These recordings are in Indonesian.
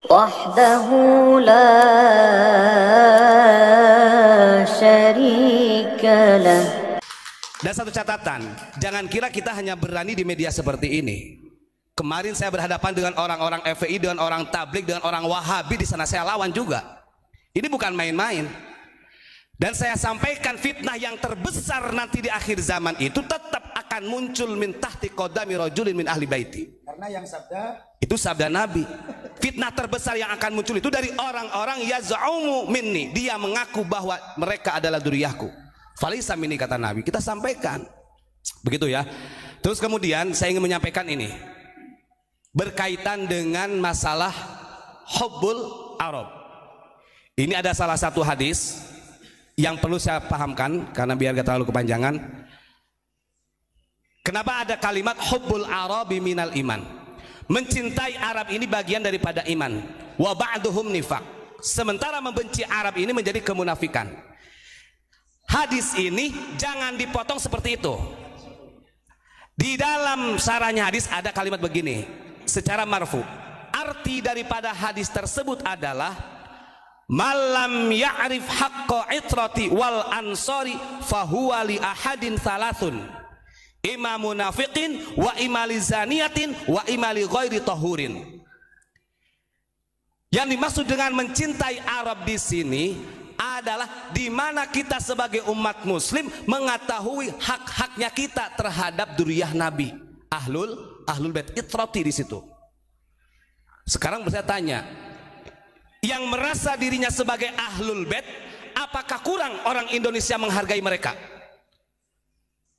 وحده لا شريك له. Dan satu catatan, jangan kira kita hanya berani di media seperti ini. Kemarin saya berhadapan dengan orang-orang FPI, dengan orang tablik, dengan orang Wahabi, di sana saya lawan juga. Ini bukan main-main. Dan saya sampaikan fitnah yang terbesar nanti di akhir zaman itu tetap akan muncul min tahti qadami rajulin min ahli baiti. Karena yang sabda itu sabda Nabi. Fitnah terbesar yang akan muncul itu dari orang-orang yaz'umu minni, dia mengaku bahwa mereka adalah dzurriyyahku. Falisa minni, kata Nabi. Kita sampaikan. Begitu ya. Terus kemudian saya ingin menyampaikan ini. Berkaitan dengan masalah hubbul Arab. Ini ada salah satu hadis yang perlu saya pahamkan karena biar gak terlalu kepanjangan. Kenapa ada kalimat hubbul Arabi minal iman? Mencintai Arab ini bagian daripada iman. Wa ba'duhum nifaq. Sementara membenci Arab ini menjadi kemunafikan. Hadis ini jangan dipotong seperti itu. Di dalam sarahnya hadis ada kalimat begini, secara marfu. Arti daripada hadis tersebut adalah malam ya'rif haqqa itrati wal ansori fahuwa li ahadin thalathun, imam munafiqin wa imali zaniyatin wa imali ghairi tahurin. Yang dimaksud dengan mencintai Arab di sini adalah di mana kita sebagai umat muslim mengetahui hak-haknya kita terhadap dzurriyyah Nabi, ahlul bait, itrati di situ. Sekarang saya tanya, yang merasa dirinya sebagai ahlul bait, apakah kurang orang Indonesia menghargai mereka?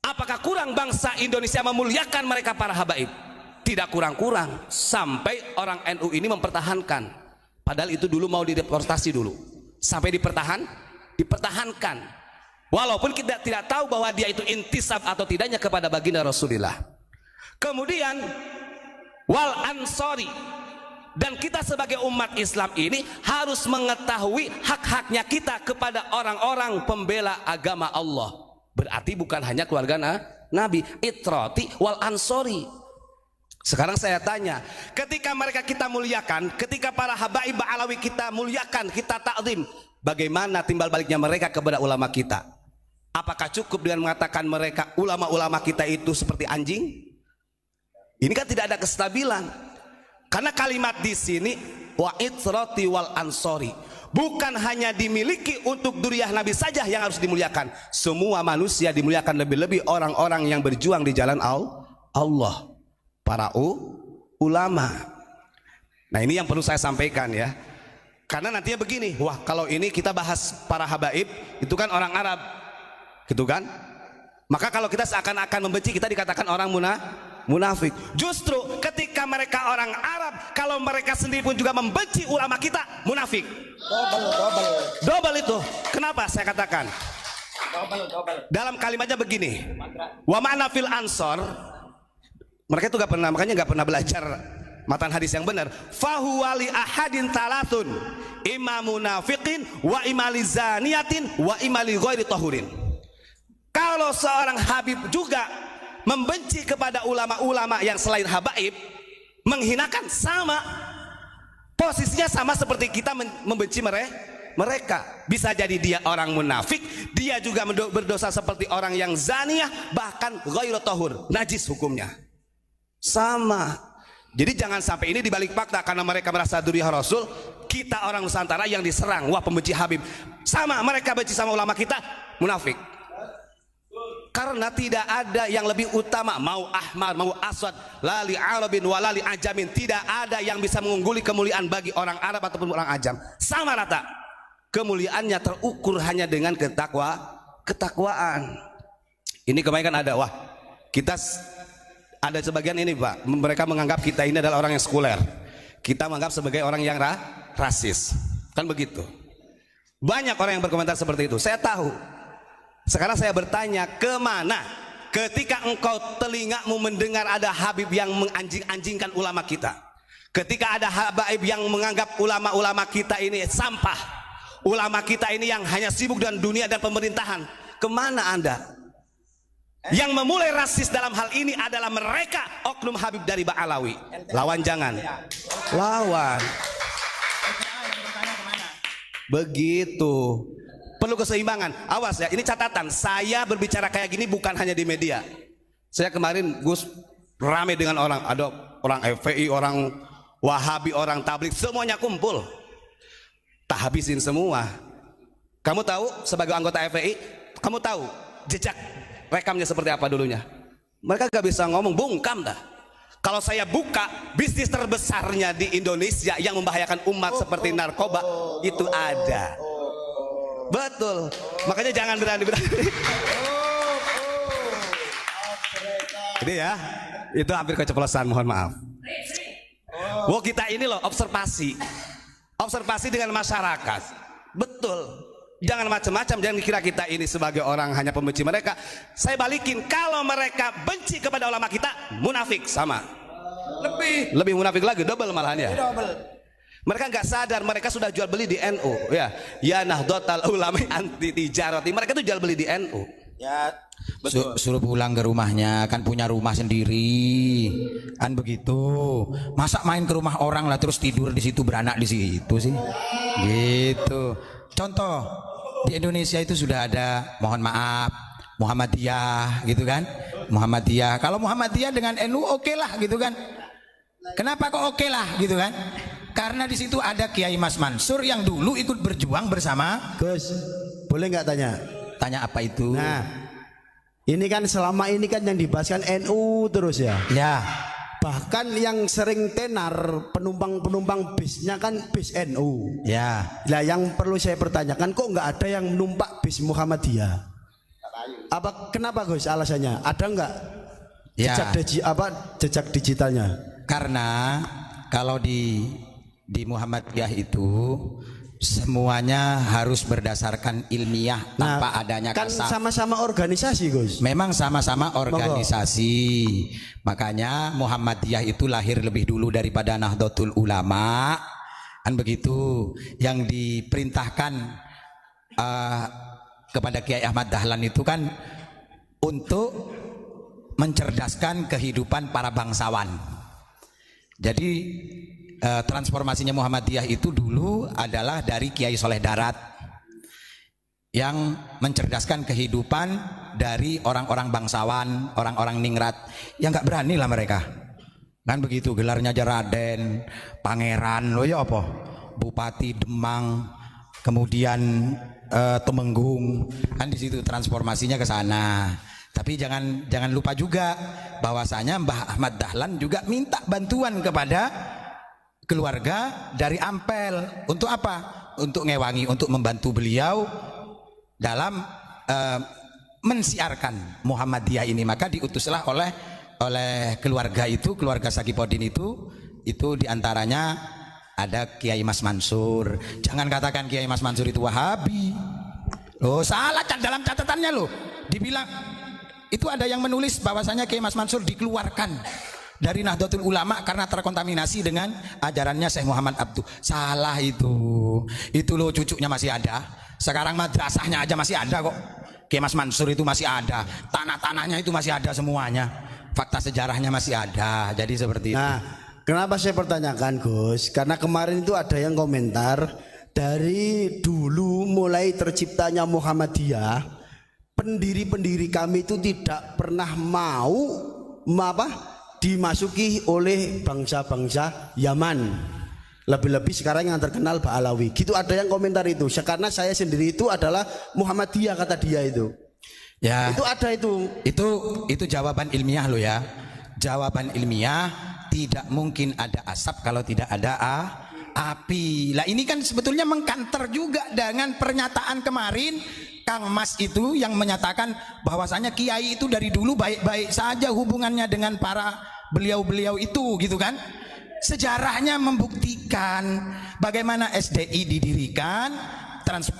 Apakah kurang bangsa Indonesia memuliakan mereka para habaib? Tidak kurang-kurang. Sampai orang NU ini mempertahankan, padahal itu dulu mau dideportasi dulu, sampai dipertahankan, walaupun kita tidak tahu bahwa dia itu intisab atau tidaknya kepada baginda Rasulullah. Kemudian wal ansori, dan kita sebagai umat Islam ini harus mengetahui hak-haknya kita kepada orang-orang pembela agama Allah. Berarti bukan hanya keluarga Nabi, itrati wal ansori. Sekarang saya tanya, ketika mereka kita muliakan, ketika para habaib Alawi kita muliakan, kita takzim, bagaimana timbal baliknya mereka kepada ulama kita? Apakah cukup dengan mengatakan mereka ulama-ulama kita itu seperti anjing? Ini kan tidak ada kestabilan. Karena kalimat di sini wa itrati wal ansori bukan hanya dimiliki untuk dzurriyyah Nabi saja yang harus dimuliakan. Semua manusia dimuliakan, lebih-lebih orang-orang yang berjuang di jalan Allah, para ulama. Nah, ini yang perlu saya sampaikan ya. Karena nantinya begini, wah kalau ini kita bahas para habaib, itu kan orang Arab, gitu kan? Maka kalau kita seakan-akan membenci, kita dikatakan orang munafik. Justru ketika mereka orang Arab, kalau mereka sendiri pun juga membenci ulama kita, munafik. Double itu. Kenapa saya katakan? Dalam kalimatnya begini, wa ma'na fil ansor, mereka itu gak pernah, makanya gak pernah belajar matan hadis yang benar. Fahuwa li ahadin talatun, imam munafiqin wa imali zaniyatin wa imali ghairi tahurin. Kalau seorang habib juga membenci kepada ulama-ulama yang selain habaib, menghinakan, sama posisinya, sama seperti kita membenci mereka. Bisa jadi dia orang munafik, dia juga berdosa seperti orang yang zaniyah, bahkan ghairu tahur, najis hukumnya. Sama. Jadi jangan sampai ini dibalik fakta karena mereka merasa dzurriyyah Rasul, kita orang Nusantara yang diserang, wah pembenci Habib. Sama, mereka benci sama ulama kita, munafik. Karena tidak ada yang lebih utama, mau ahmar mau aswad, lali arabin walali ajamin, tidak ada yang bisa mengungguli kemuliaan bagi orang Arab ataupun orang ajam. Sama rata. Kemuliaannya terukur hanya dengan ketakwaan. Ini kemarin kan ada, wah kita ada sebagian ini Pak, mereka menganggap kita ini adalah orang yang sekuler, kita menganggap sebagai orang yang rasis, kan begitu. Banyak orang yang berkomentar seperti itu, saya tahu. Sekarang saya bertanya, kemana ketika engkau telingamu mendengar ada habib yang menganjing-anjingkan ulama kita, ketika ada habaib yang menganggap ulama-ulama kita ini sampah, ulama kita ini yang hanya sibuk dengan dunia dan pemerintahan, kemana Anda? Yang memulai rasis dalam hal ini adalah mereka, oknum habib dari Ba'alawi. Lawan jangan, lawan. Begitu. Perlu keseimbangan. Awas ya, ini catatan. Saya berbicara kayak gini bukan hanya di media. Saya kemarin Gus rame dengan orang, ada orang FPI, orang Wahabi, orang Tabligh, semuanya kumpul. Tak habisin semua. Kamu tahu sebagai anggota FPI, kamu tahu jejak rekamnya seperti apa dulunya? Mereka gak bisa ngomong, bungkam dah. Kalau saya buka bisnis terbesarnya di Indonesia yang membahayakan umat seperti narkoba, itu ada. Betul. Makanya jangan berani-berani. Ini ya, itu hampir keceplosan, mohon maaf. Wow, kita ini loh observasi dengan masyarakat. Betul. Jangan macam-macam, jangan dikira kita ini sebagai orang hanya pembenci mereka. Saya balikin, kalau mereka benci kepada ulama kita, munafik sama. Lebih munafik lagi, double malahan ya. Mereka nggak sadar, mereka sudah jual beli di NU ya. Ya Nahdlatul Ulama anti tijarati. Mereka tuh jual beli di NU. Ya, betul. Suruh pulang ke rumahnya, kan punya rumah sendiri. Kan begitu. Masa main ke rumah orang lah terus tidur di situ, beranak di situ sih. Gitu. Contoh, di Indonesia itu sudah ada, mohon maaf, Muhammadiyah gitu kan. Muhammadiyah. Kalau Muhammadiyah dengan NU oke lah gitu kan. Kenapa kok oke lah gitu kan? Karena di situ ada Kiai Mas Mansur yang dulu ikut berjuang bersama Gus. Boleh nggak tanya? Tanya apa itu? Nah, ini kan selama ini kan yang dibahas kan NU terus ya. Ya. Bahkan yang sering tenar penumpang bisnya kan bis NU. Ya. Nah, yang perlu saya pertanyakan, kok nggak ada yang numpak bis Muhammadiyah? Kenapa Gus? Alasannya ada nggak? Ya. Jejak digitalnya? Karena kalau di Muhammadiyah itu semuanya harus berdasarkan ilmiah tanpa adanya kan kasar. Sama-sama organisasi Gus. Memang sama-sama organisasi. Makanya Muhammadiyah itu lahir lebih dulu daripada Nahdlatul Ulama. Kan begitu. Yang diperintahkan kepada Kiai Ahmad Dahlan itu kan untuk mencerdaskan kehidupan para bangsawan. Jadi transformasinya Muhammadiyah itu dulu adalah dari Kiai Soleh Darat yang mencerdaskan kehidupan dari orang-orang bangsawan, orang-orang ningrat yang nggak berani lah mereka. Kan begitu, gelarnya aja Raden, Pangeran, lo ya apa? Bupati Demang, kemudian Temenggung, kan di situ transformasinya ke sana. Tapi jangan lupa juga bahwasanya Mbah Ahmad Dahlan juga minta bantuan kepada keluarga dari Ampel. Untuk apa? Untuk ngewangi, untuk membantu beliau dalam mensiarkan Muhammadiyah ini. Maka diutuslah oleh keluarga itu, keluarga Sagipodin itu diantaranya ada Kiai Mas Mansur. Jangan katakan Kiai Mas Mansur itu Wahabi. Loh, salah dalam catatannya loh. Dibilang itu ada yang menulis bahwasanya Kiai Mas Mansur dikeluarkan dari Nahdlatul Ulama karena terkontaminasi dengan ajarannya Syekh Muhammad Abduh. Salah itu. Itu loh, cucunya masih ada. Sekarang madrasahnya aja masih ada kok. Kiai Mas Mansur itu masih ada. Tanah-tanahnya itu masih ada semuanya. Fakta sejarahnya masih ada. Jadi seperti itu. Nah, kenapa saya pertanyakan Gus? Karena kemarin itu ada yang komentar, dari dulu mulai terciptanya Muhammadiyah, pendiri-pendiri kami itu tidak pernah mau dimasuki oleh bangsa-bangsa Yaman. Lebih-lebih sekarang yang terkenal Ba'alawi. Gitu ada yang komentar itu. Karena saya sendiri itu adalah Muhammadiyah, kata dia itu. Ya. Itu ada itu. Itu jawaban ilmiah lo ya. Jawaban ilmiah, tidak mungkin ada asap kalau tidak ada api. Lah ini kan sebetulnya mengkanter juga dengan pernyataan kemarin Kang Mas itu yang menyatakan bahwasanya kiai itu dari dulu baik-baik saja hubungannya dengan para beliau-beliau itu gitu kan. Sejarahnya membuktikan bagaimana SDI didirikan,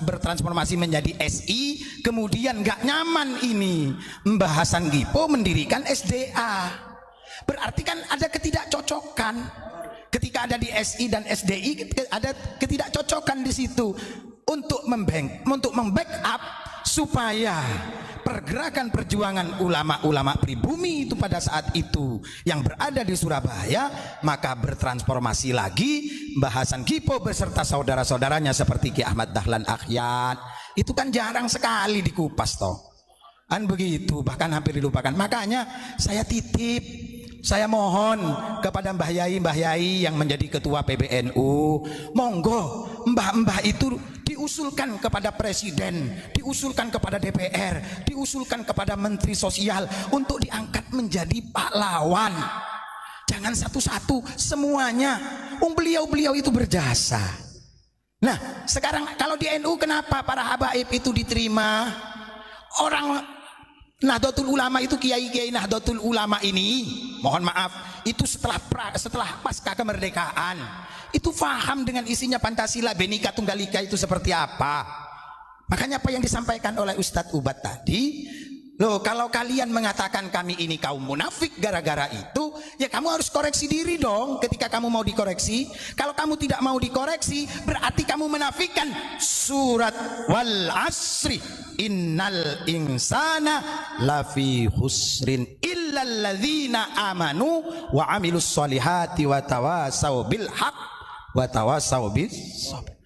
bertransformasi menjadi SI, kemudian gak nyaman ini Mbah Hasan Gipo mendirikan SDA. Berarti kan ada ketidakcocokan. Ketika ada di SI dan SDI ada ketidakcocokan di situ. Untuk membackup supaya pergerakan perjuangan ulama-ulama pribumi itu pada saat itu yang berada di Surabaya maka bertransformasi lagi. Bahasan Kipo beserta saudara-saudaranya seperti Ki Ahmad Dahlan Akhyat itu kan jarang sekali dikupas toh, kan begitu, bahkan hampir dilupakan. Makanya saya titip, saya mohon kepada Mbah Yai yang menjadi ketua PBNU, monggo mbah-mbah itu diusulkan kepada presiden, diusulkan kepada DPR, diusulkan kepada menteri sosial untuk diangkat menjadi pahlawan. Jangan satu-satu, semuanya. Beliau-beliau itu berjasa. Nah, sekarang kalau di NU kenapa para habaib itu diterima? Orang Nahdlatul Ulama itu, kiai-kiai Nahdlatul Ulama ini, mohon maaf, itu setelah pasca kemerdekaan itu faham dengan isinya Pancasila, Bhinneka Tunggal Ika itu seperti apa. Makanya apa yang disampaikan oleh Ustadz Ubat tadi, loh, kalau kalian mengatakan kami ini kaum munafik gara-gara itu, ya kamu harus koreksi diri dong ketika kamu mau dikoreksi. Kalau kamu tidak mau dikoreksi, berarti kamu menafikan surat wal asri innal insana lafi husrin illalladzina amanu wa amilus solihati wa tawasau bil haq wa tawasau bis sabr.